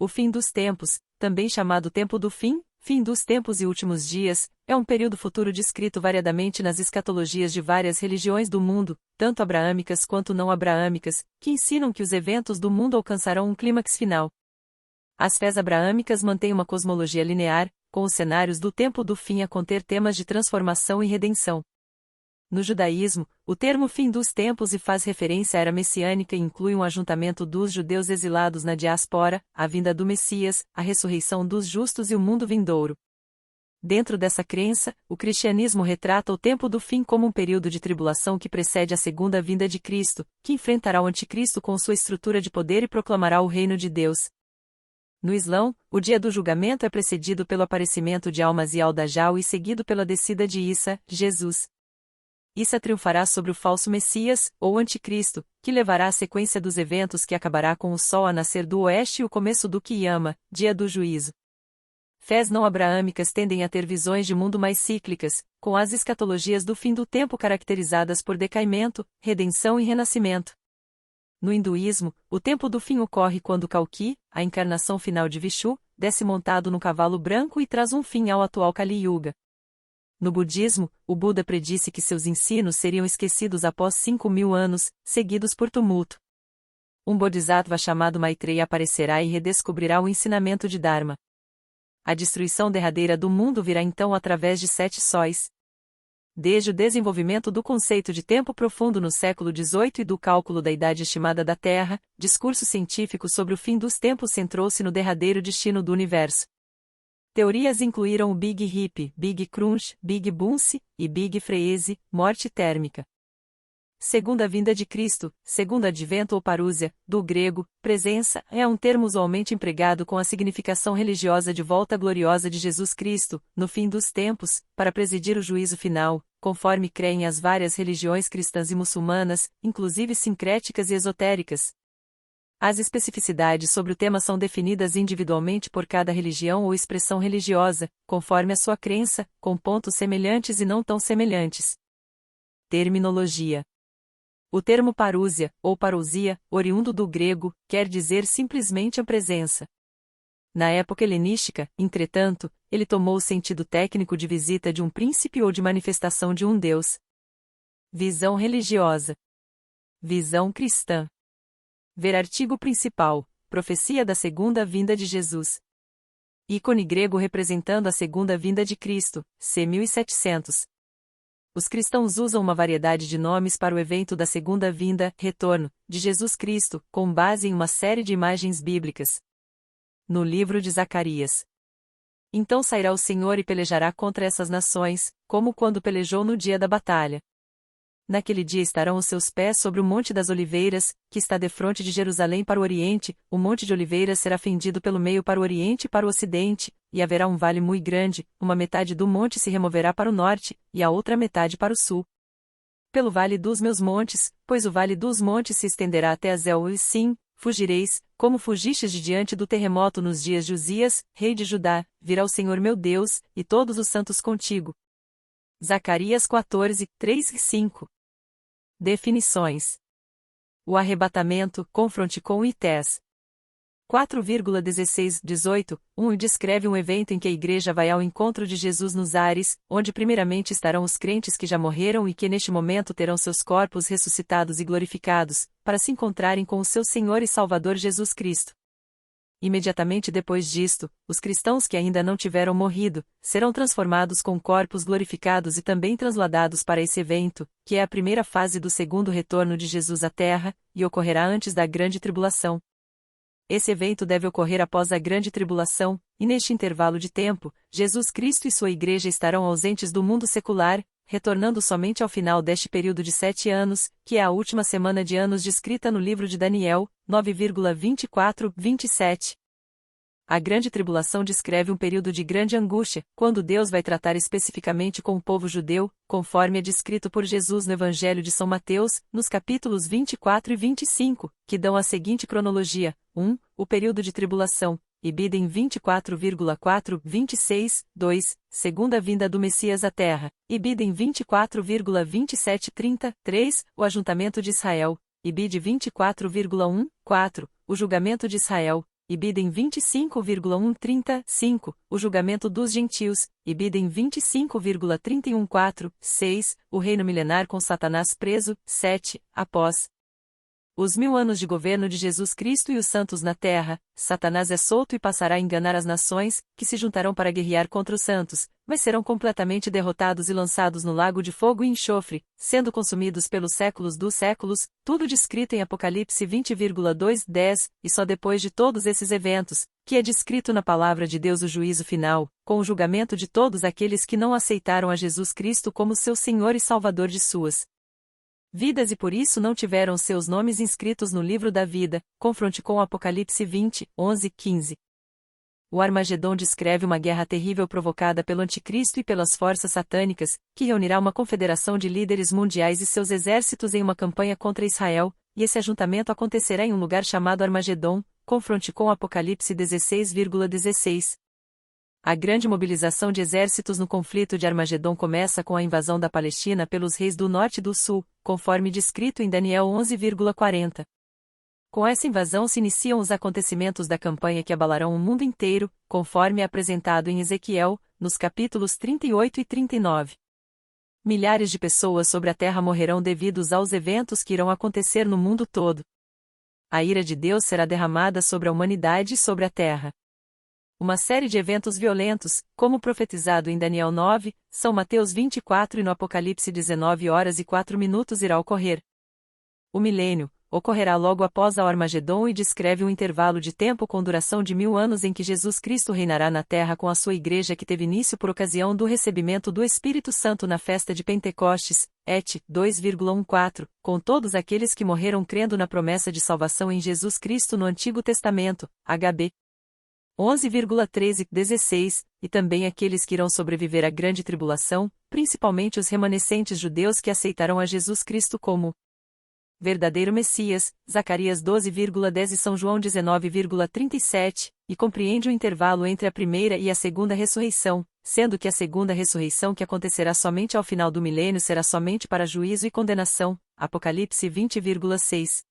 O fim dos tempos, também chamado tempo do fim, fim dos tempos e últimos dias, é um período futuro descrito variadamente nas escatologias de várias religiões do mundo, tanto abraâmicas quanto não abraâmicas, que ensinam que os eventos do mundo alcançarão um clímax final. As fés abraâmicas mantêm uma cosmologia linear, com os cenários do tempo do fim a conter temas de transformação e redenção. No judaísmo, o termo fim dos tempos faz referência à era messiânica e inclui um ajuntamento dos judeus exilados na diáspora, a vinda do Messias, a ressurreição dos justos e o mundo vindouro. Dentro dessa crença, o cristianismo retrata o tempo do fim como um período de tribulação que precede a segunda vinda de Cristo, que enfrentará o anticristo com sua estrutura de poder e proclamará o reino de Deus. No Islão, o dia do julgamento é precedido pelo aparecimento de Al-Masih al-Dajjal e seguido pela descida de Isa, Jesus. Isa triunfará sobre o falso Messias, ou Anticristo, que levará a sequência dos eventos que acabará com o sol a nascer do oeste e o começo do Qiyama, dia do juízo. Fés não abraâmicas tendem a ter visões de mundo mais cíclicas, com as escatologias do fim do tempo caracterizadas por decaimento, redenção e renascimento. No hinduísmo, o tempo do fim ocorre quando Kalki, a encarnação final de Vishu, desce montado no cavalo branco e traz um fim ao atual Kali Yuga. No budismo, o Buda predisse que seus ensinos seriam esquecidos após 5.000 anos, seguidos por tumulto. Um bodhisattva chamado Maitreya aparecerá e redescobrirá o ensinamento de Dharma. A destruição derradeira do mundo virá então através de 7 sóis. Desde o desenvolvimento do conceito de tempo profundo no século XVIII e do cálculo da idade estimada da Terra, discurso científico sobre o fim dos tempos centrou-se no derradeiro destino do universo. Teorias incluíram o Big Rip, Big Crunch, Big Bounce e Big Freeze, morte térmica. Segunda vinda de Cristo, segundo advento ou parúzia, do grego, presença, é um termo usualmente empregado com a significação religiosa de volta gloriosa de Jesus Cristo, no fim dos tempos, para presidir o juízo final, conforme creem as várias religiões cristãs e muçulmanas, inclusive sincréticas e esotéricas. As especificidades sobre o tema são definidas individualmente por cada religião ou expressão religiosa, conforme a sua crença, com pontos semelhantes e não tão semelhantes. Terminologia. O termo parúzia, ou parousia, oriundo do grego, quer dizer simplesmente a presença. Na época helenística, entretanto, ele tomou o sentido técnico de visita de um príncipe ou de manifestação de um deus. Visão religiosa. Visão cristã. Ver artigo principal, profecia da segunda vinda de Jesus. Ícone grego representando a segunda vinda de Cristo, c. 1700. Os cristãos usam uma variedade de nomes para o evento da segunda vinda, retorno, de Jesus Cristo, com base em uma série de imagens bíblicas. No livro de Zacarias. Então sairá o Senhor e pelejará contra essas nações, como quando pelejou no dia da batalha. Naquele dia estarão os seus pés sobre o Monte das Oliveiras, que está defronte de Jerusalém para o Oriente, o Monte de Oliveiras será fendido pelo meio para o Oriente e para o Ocidente, e haverá um vale muito grande, uma metade do monte se removerá para o Norte, e a outra metade para o Sul. Pelo vale dos meus montes, pois o vale dos montes se estenderá até Azel e sim, fugireis, como fugistes de diante do terremoto nos dias de Uzias, rei de Judá, virá o Senhor meu Deus, e todos os santos contigo. Zacarias 14, 3 e 5. Definições. O arrebatamento, confronte com Ités. 4,16-18, 1 descreve um evento em que a igreja vai ao encontro de Jesus nos ares, onde primeiramente estarão os crentes que já morreram e que neste momento terão seus corpos ressuscitados e glorificados, para se encontrarem com o seu Senhor e Salvador Jesus Cristo. Imediatamente depois disto, os cristãos que ainda não tiveram morrido, serão transformados com corpos glorificados e também transladados para esse evento, que é a primeira fase do segundo retorno de Jesus à Terra, e ocorrerá antes da grande tribulação. Esse evento deve ocorrer após a grande tribulação, e neste intervalo de tempo, Jesus Cristo e sua igreja estarão ausentes do mundo secular, retornando somente ao final deste período de 7 anos, que é a última semana de anos descrita no livro de Daniel, 9,24-27. A grande tribulação descreve um período de grande angústia, quando Deus vai tratar especificamente com o povo judeu, conforme é descrito por Jesus no Evangelho de São Mateus, nos capítulos 24 e 25, que dão a seguinte cronologia: 1. O período de tribulação, Ibidem 24,4-26, 2. Segunda vinda do Messias à Terra, Ibidem 24,27-30, 3. O ajuntamento de Israel, Ibid 24,1, 4. O julgamento de Israel, Ibidem 25,135, o julgamento dos gentios, Ibidem 25,314, 6, o reino milenar com Satanás preso, 7, após os 1000 anos de governo de Jesus Cristo e os santos na terra, Satanás é solto e passará a enganar as nações, que se juntarão para guerrear contra os santos, mas serão completamente derrotados e lançados no lago de fogo e enxofre, sendo consumidos pelos séculos dos séculos, tudo descrito em Apocalipse 20,2:10, e só depois de todos esses eventos, que é descrito na palavra de Deus o juízo final, com o julgamento de todos aqueles que não aceitaram a Jesus Cristo como seu Senhor e Salvador de suas vidas e por isso não tiveram seus nomes inscritos no livro da vida, confronte com Apocalipse 20:11-15. O Armagedon descreve uma guerra terrível provocada pelo Anticristo e pelas forças satânicas, que reunirá uma confederação de líderes mundiais e seus exércitos em uma campanha contra Israel, e esse ajuntamento acontecerá em um lugar chamado Armagedon, confronte com Apocalipse 16,16. A grande mobilização de exércitos no conflito de Armagedon começa com a invasão da Palestina pelos reis do norte e do sul, conforme descrito em Daniel 11,40. Com essa invasão se iniciam os acontecimentos da campanha que abalarão o mundo inteiro, conforme é apresentado em Ezequiel, nos capítulos 38 e 39. Milhares de pessoas sobre a terra morrerão devido aos eventos que irão acontecer no mundo todo. A ira de Deus será derramada sobre a humanidade e sobre a terra. Uma série de eventos violentos, como profetizado em Daniel 9, São Mateus 24 e no Apocalipse 19h04 irá ocorrer. O milênio ocorrerá logo após o Armagedon e descreve um intervalo de tempo com duração de 1000 anos em que Jesus Cristo reinará na terra com a sua igreja que teve início por ocasião do recebimento do Espírito Santo na festa de Pentecostes, Et. 2,14, com todos aqueles que morreram crendo na promessa de salvação em Jesus Cristo no Antigo Testamento, HB 11,13-16, e também aqueles que irão sobreviver à grande tribulação, principalmente os remanescentes judeus que aceitarão a Jesus Cristo como verdadeiro Messias, Zacarias 12,10 e São João 19,37, e compreende o intervalo entre a primeira e a segunda ressurreição, sendo que a segunda ressurreição que acontecerá somente ao final do milênio será somente para juízo e condenação, Apocalipse 20,6.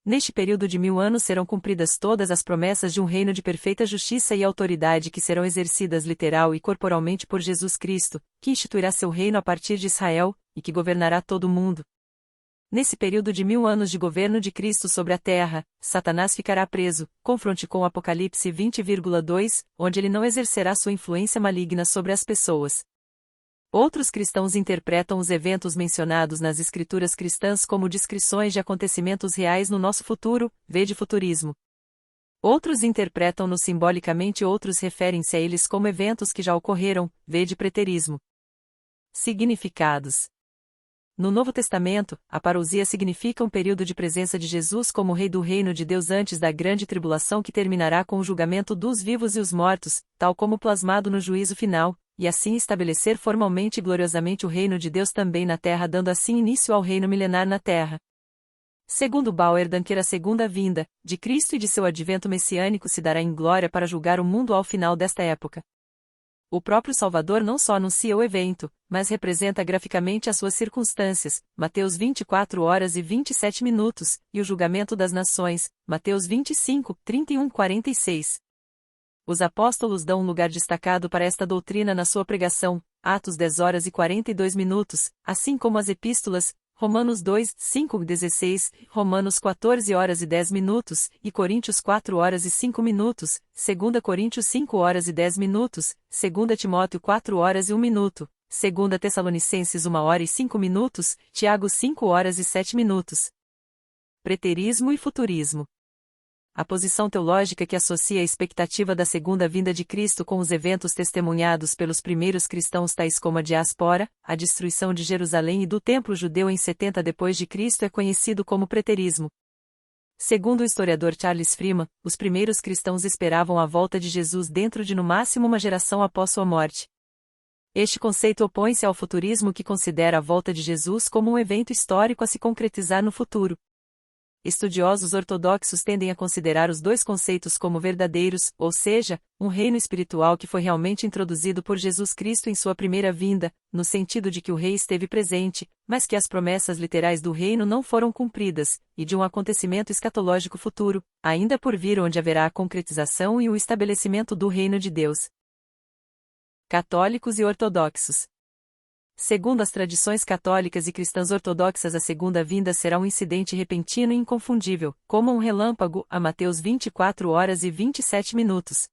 Neste período de 1000 anos serão cumpridas todas as promessas de um reino de perfeita justiça e autoridade que serão exercidas literal e corporalmente por Jesus Cristo, que instituirá seu reino a partir de Israel, e que governará todo o mundo. Nesse período de 1000 anos de governo de Cristo sobre a terra, Satanás ficará preso, confronte com Apocalipse 20,2, onde ele não exercerá sua influência maligna sobre as pessoas. Outros cristãos interpretam os eventos mencionados nas escrituras cristãs como descrições de acontecimentos reais no nosso futuro, vede futurismo. Outros interpretam-nos simbolicamente, outros referem-se a eles como eventos que já ocorreram, vede preterismo. Significados. No Novo Testamento, a parousia significa um período de presença de Jesus como Rei do reino de Deus antes da grande tribulação que terminará com o julgamento dos vivos e os mortos, tal como plasmado no juízo final, e assim estabelecer formalmente e gloriosamente o reino de Deus também na terra, dando assim início ao reino milenar na terra. Segundo Bauer Danker, a segunda vinda de Cristo e de seu advento messiânico se dará em glória para julgar o mundo ao final desta época. O próprio Salvador não só anuncia o evento, mas representa graficamente as suas circunstâncias, Mateus 24h27, e o julgamento das nações, Mateus 25, 31-46. Os apóstolos dão um lugar destacado para esta doutrina na sua pregação, Atos 10h42, assim como as epístolas, Romanos 2, 5-16, Romanos 14h10 e Coríntios 4h05, 2 Coríntios 5h10, 2 Timóteo 4h01, 2 Tessalonicenses 1h05, Tiago 5h07. Preterismo e futurismo. A posição teológica que associa a expectativa da segunda vinda de Cristo com os eventos testemunhados pelos primeiros cristãos tais como a diáspora, a destruição de Jerusalém e do templo judeu em 70 d.C. é conhecido como preterismo. Segundo o historiador Charles Freeman, os primeiros cristãos esperavam a volta de Jesus dentro de no máximo uma geração após sua morte. Este conceito opõe-se ao futurismo que considera a volta de Jesus como um evento histórico a se concretizar no futuro. Estudiosos ortodoxos tendem a considerar os dois conceitos como verdadeiros, ou seja, um reino espiritual que foi realmente introduzido por Jesus Cristo em sua primeira vinda, no sentido de que o rei esteve presente, mas que as promessas literais do reino não foram cumpridas, e de um acontecimento escatológico futuro, ainda por vir onde haverá a concretização e o estabelecimento do reino de Deus. Católicos e ortodoxos. Segundo as tradições católicas e cristãs ortodoxas, a segunda vinda será um incidente repentino e inconfundível, como um relâmpago, a Mateus 24h27.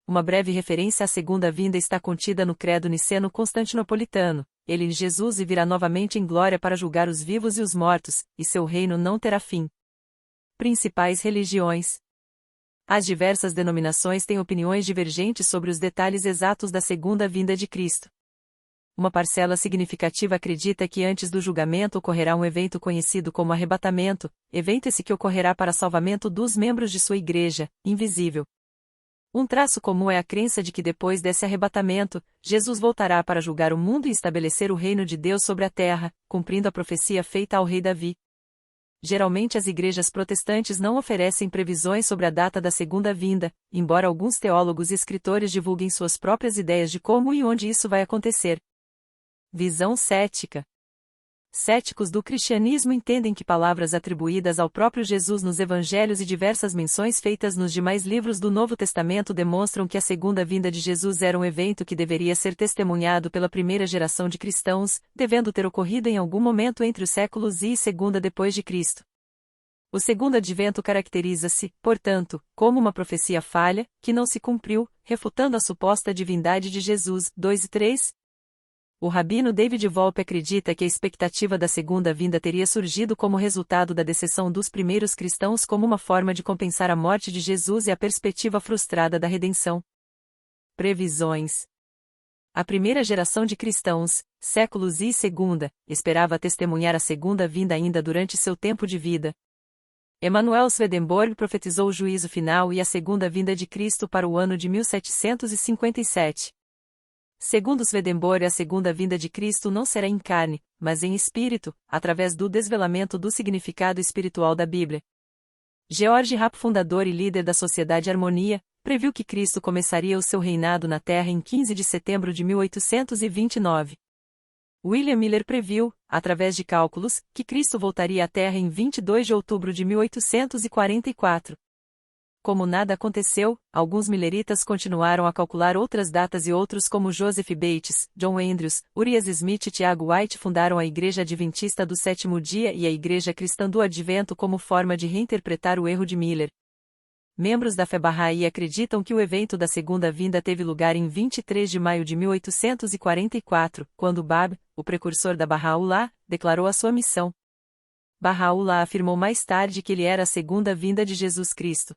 Uma breve referência à segunda vinda está contida no Credo Niceno-Constantinopolitano. Ele, Jesus, virá novamente em glória para julgar os vivos e os mortos, e seu reino não terá fim. Principais religiões. As diversas denominações têm opiniões divergentes sobre os detalhes exatos da segunda vinda de Cristo. Uma parcela significativa acredita que antes do julgamento ocorrerá um evento conhecido como arrebatamento, evento esse que ocorrerá para salvamento dos membros de sua igreja, invisível. Um traço comum é a crença de que depois desse arrebatamento, Jesus voltará para julgar o mundo e estabelecer o reino de Deus sobre a terra, cumprindo a profecia feita ao rei Davi. Geralmente as igrejas protestantes não oferecem previsões sobre a data da segunda vinda, embora alguns teólogos e escritores divulguem suas próprias ideias de como e onde isso vai acontecer. Visão cética. Céticos do cristianismo entendem que palavras atribuídas ao próprio Jesus nos evangelhos e diversas menções feitas nos demais livros do Novo Testamento demonstram que a segunda vinda de Jesus era um evento que deveria ser testemunhado pela primeira geração de cristãos, devendo ter ocorrido em algum momento entre os séculos I e segunda depois de Cristo. O segundo advento caracteriza-se, portanto, como uma profecia falha, que não se cumpriu, refutando a suposta divindade de Jesus. 2 e 3. O rabino David Volpe acredita que a expectativa da segunda vinda teria surgido como resultado da deserção dos primeiros cristãos como uma forma de compensar a morte de Jesus e a perspectiva frustrada da redenção. Previsões. A primeira geração de cristãos, séculos I e segunda, esperava testemunhar a segunda vinda ainda durante seu tempo de vida. Emanuel Swedenborg profetizou o juízo final e a segunda vinda de Cristo para o ano de 1757. Segundo Swedenborg, a segunda vinda de Cristo não será em carne, mas em espírito, através do desvelamento do significado espiritual da Bíblia. George Rapp, fundador e líder da Sociedade Harmonia, previu que Cristo começaria o seu reinado na Terra em 15 de setembro de 1829. William Miller previu, através de cálculos, que Cristo voltaria à Terra em 22 de outubro de 1844. Como nada aconteceu, alguns milleritas continuaram a calcular outras datas e outros como Joseph Bates, John Andrews, Urias Smith e Tiago White fundaram a Igreja Adventista do Sétimo Dia e a Igreja Cristã do Advento como forma de reinterpretar o erro de Miller. Membros da fé Bahá'í acreditam que o evento da segunda vinda teve lugar em 23 de maio de 1844, quando Bab, o precursor da Bahá'u'lláh, declarou a sua missão. Bahá'u'lláh afirmou mais tarde que ele era a segunda vinda de Jesus Cristo.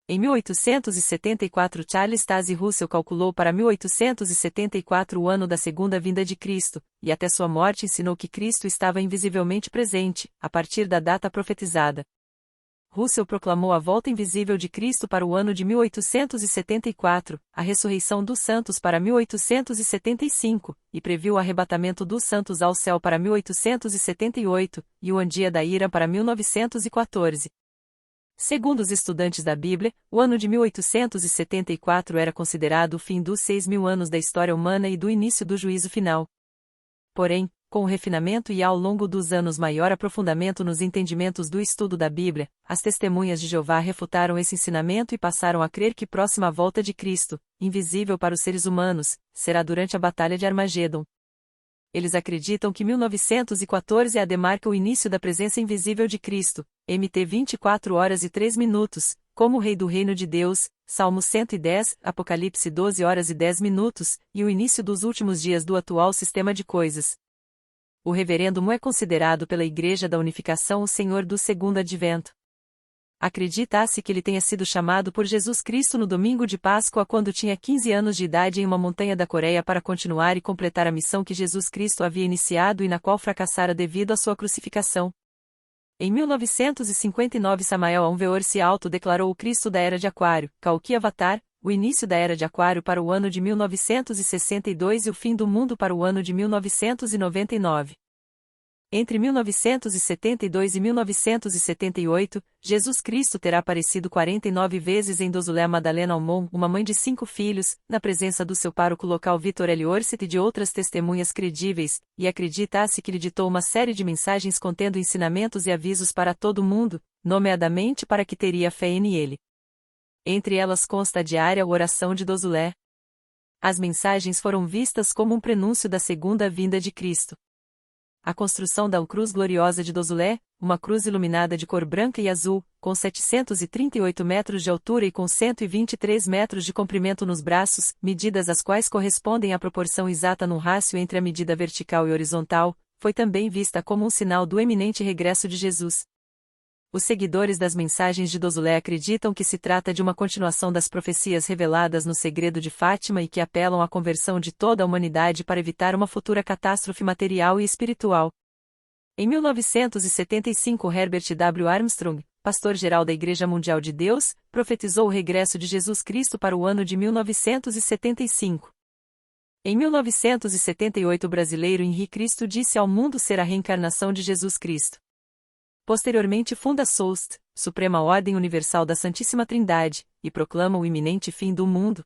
Em 1874, Charles Taze Russell calculou para 1874 o ano da segunda vinda de Cristo, e até sua morte ensinou que Cristo estava invisivelmente presente, a partir da data profetizada. Russell proclamou a volta invisível de Cristo para o ano de 1874, a ressurreição dos santos para 1875, e previu o arrebatamento dos santos ao céu para 1878, e o dia da ira para 1914. Segundo os estudantes da Bíblia, o ano de 1874 era considerado o fim dos 6.000 anos da história humana e do início do juízo final. Porém, com o refinamento e ao longo dos anos maior aprofundamento nos entendimentos do estudo da Bíblia, as testemunhas de Jeová refutaram esse ensinamento e passaram a crer que próxima volta de Cristo, invisível para os seres humanos, será durante a Batalha de Armagedon. Eles acreditam que 1914 AD marca o início da presença invisível de Cristo, MT 24 horas e 3 minutos, como o Rei do Reino de Deus, Salmo 110, Apocalipse 12 horas e 10 minutos, e o início dos últimos dias do atual sistema de coisas. O Reverendo é considerado pela Igreja da Unificação o Senhor do Segundo Advento. Acredita-se que ele tenha sido chamado por Jesus Cristo no domingo de Páscoa quando tinha 15 anos de idade em uma montanha da Coreia para continuar e completar a missão que Jesus Cristo havia iniciado e na qual fracassara devido à sua crucificação. Em 1959 Samael Aunweor se autodeclarou o Cristo da Era de Aquário, Kalki Avatar, o início da Era de Aquário para o ano de 1962 e o fim do mundo para o ano de 1999. Entre 1972 e 1978, Jesus Cristo terá aparecido 49 vezes em Dosulé Madalena Almon, uma mãe de 5 filhos, na presença do seu pároco local Vitor L. Orset e de outras testemunhas credíveis, e acredita-se que lhe ditou uma série de mensagens contendo ensinamentos e avisos para todo o mundo, nomeadamente para que teria fé nele. Entre elas consta a diária oração de Dosulé. As mensagens foram vistas como um prenúncio da segunda vinda de Cristo. A construção da Cruz Gloriosa de Dosulé, uma cruz iluminada de cor branca e azul, com 738 metros de altura e com 123 metros de comprimento nos braços, medidas as quais correspondem à proporção exata no rácio entre a medida vertical e horizontal, foi também vista como um sinal do eminente regresso de Jesus. Os seguidores das mensagens de Dosulé acreditam que se trata de uma continuação das profecias reveladas no segredo de Fátima e que apelam à conversão de toda a humanidade para evitar uma futura catástrofe material e espiritual. Em 1975, Herbert W. Armstrong, pastor-geral da Igreja Mundial de Deus, profetizou o regresso de Jesus Cristo para o ano de 1975. Em 1978, o brasileiro Henri Cristo disse ao mundo ser a reencarnação de Jesus Cristo. Posteriormente funda SOST, Suprema Ordem Universal da Santíssima Trindade, e proclama o iminente fim do mundo.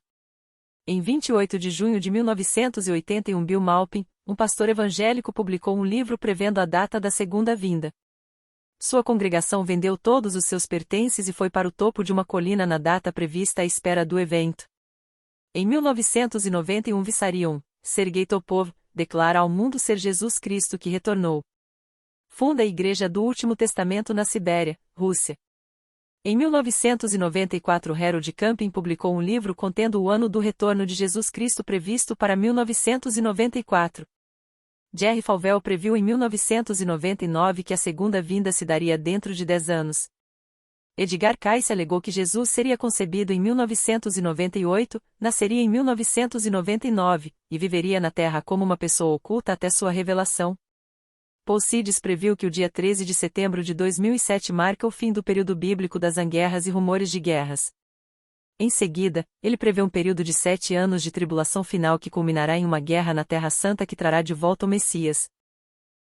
Em 28 de junho de 1981, Bill Malpin, um pastor evangélico, publicou um livro prevendo a data da segunda vinda. Sua congregação vendeu todos os seus pertences e foi para o topo de uma colina na data prevista à espera do evento. Em 1991, Vissarion, Sergei Topov, declara ao mundo ser Jesus Cristo que retornou. Funda a Igreja do Último Testamento na Sibéria, Rússia. Em 1994, Harold Camping publicou um livro contendo o ano do retorno de Jesus Cristo previsto para 1994. Jerry Falwell previu em 1999 que a segunda vinda se daria dentro de 10 anos. Edgar Cayce alegou que Jesus seria concebido em 1998, nasceria em 1999, e viveria na Terra como uma pessoa oculta até sua revelação. Paul Sidis previu que o dia 13 de setembro de 2007 marca o fim do período bíblico das guerras e rumores de guerras. Em seguida, ele prevê um período de 7 anos de tribulação final que culminará em uma guerra na Terra Santa que trará de volta o Messias.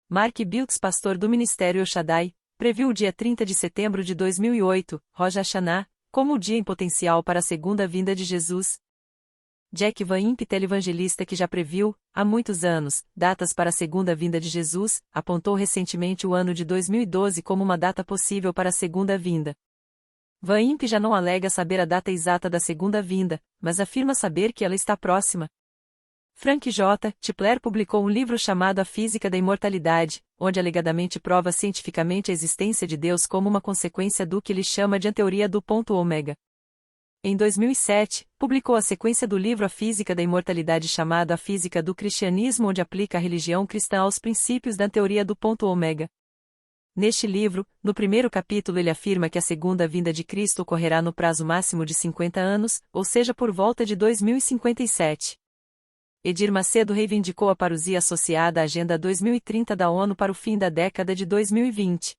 Mark Bilks, pastor do Ministério El Shaddai, previu o dia 30 de setembro de 2008, Rosh Hashanah, como o dia em potencial para a segunda vinda de Jesus. Jack Van Impe, televangelista que já previu, há muitos anos, datas para a segunda vinda de Jesus, apontou recentemente o ano de 2012 como uma data possível para a segunda vinda. Van Impe já não alega saber a data exata da segunda vinda, mas afirma saber que ela está próxima. Frank J. Tipler publicou um livro chamado A Física da Imortalidade, onde alegadamente prova cientificamente a existência de Deus como uma consequência do que ele chama de a teoria do ponto ômega. Em 2007, publicou a sequência do livro A Física da Imortalidade chamado A Física do Cristianismo, onde aplica a religião cristã aos princípios da teoria do ponto ômega. Neste livro, no primeiro capítulo ele afirma que a segunda vinda de Cristo ocorrerá no prazo máximo de 50 anos, ou seja por volta de 2057. Edir Macedo reivindicou a parousia associada à Agenda 2030 da ONU para o fim da década de 2020.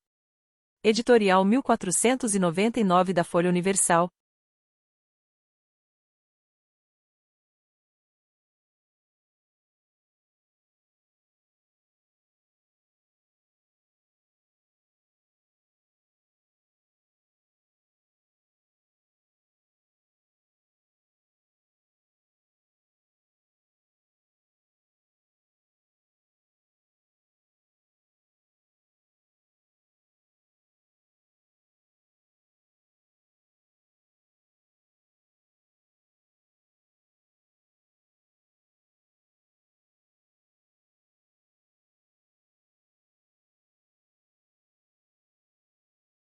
Editorial 1499 da Folha Universal.